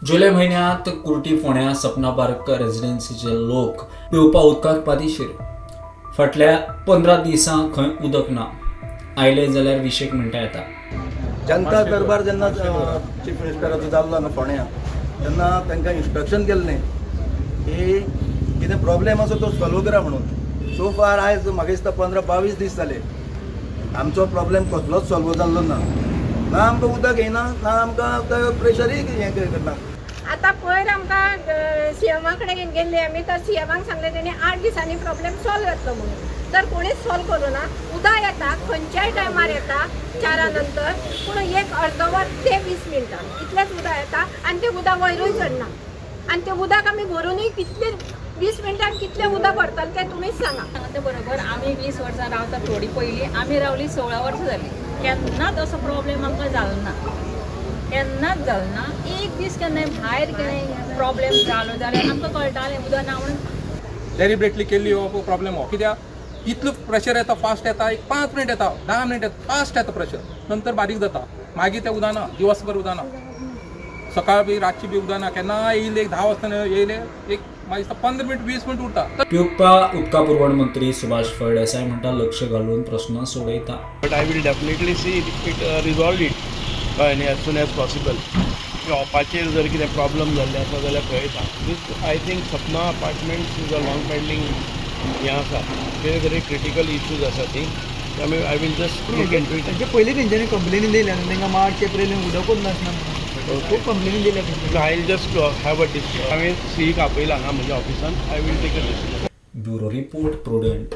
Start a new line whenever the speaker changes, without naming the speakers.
जुलै महिन्यात कुर्टी फोण्या सपना पार्क रेजिडेन्सीचे लोक पिवपा उदकाक पातीशीर फाटल्या 15 दिसां खंय उदक ना आयले जाल्यार 20 मिनटां येता.
जनता दरबार जेन्ना चीफ मिनिस्टराचो जाल्लो ना फोण्या तेन्ना तांकां इन्स्ट्रक्शन केल्लें की कितें प्रॉब्लेम आसा तो सॉल्व करा म्हणून. सो फार आयज म्हाका दिसता 15-22 दीस जाले आमचो प्रॉब्लेम कसलोच सॉल्व जाल्लो ना. ना आमकां उदक येना ना आमकां प्रेशरूय हें करना.
आता पयर आमकां सीएमा कडेन गेल्ले आमी तर सीएमाक सांगले तेणी 8 दिसांनी प्रॉब्लेम सॉल्व जातलो म्हणून. तर कोणीच सॉल्व करूं ना. उदक येता खंयच्याय टायमार येता 4 नंतर पूण एक अर्दवर ते 20 मिनटां इतलेंच उदक येता आनी तें उदक वयरूय चडना. आनी तें उदक आमी भरूनय कितले 20 मिनटांत कितलें उदक भरतले तें तुमीच सांगा.
ते बरोबर आमी 20 वर्सां रावता. थोडी पयलीं आमी रावली 16 वर्सां जाली. केन्नाच असो प्रॉब्लेम आमकां जालो ना. केन्नाच जालो ना. एक दीस केन्नाय भायर कितें प्रॉब्लेम जालो जाल्यार आमकां कळटालें उदक ना म्हणून.
डेलिब्रेटली केल्ली हो प्रॉब्लेम हो कित्याक इतलो प्रेशर येता फास्ट येता. एक 5 मिनट येता 10 मिनट येता फास्ट येता प्रेशर नंतर बारीक जाता. मागीर तें उदक ना दिवसभर उदक ना. सकाळ बी रातची बी उदक ना. केन्ना येयले एक 10 वाजता येयले एक मागीर 15 मिनट 20 मिनट उरता.
पिवपा उदका पुरवण मंत्री सुभाष फळदेसाय म्हणटा लक्ष घालून प्रश्न सोडयता.
But I will definitely see it resolve it as soon as possible. ऑपाचेर जर कितें प्रॉब्लम जाल्ले आसा जाल्यार पळयता. This I think Sapna apartments is a long pending हें आसा. वेरी क्रिटिकल इश्यूज आसा ती. त्यामुळे I will just look into it.
म्हणजे पयलीं तेंच्यांनी कंप्लेनी दिल्या तांकां मार्च एप्रील उदकूच नासना. खूब कंप्लेनी दिल्या.
I will just have a हांवें सीक आपयला हांगा म्हज्या ऑफिसान. I will take a decision.
Bureau report prudent.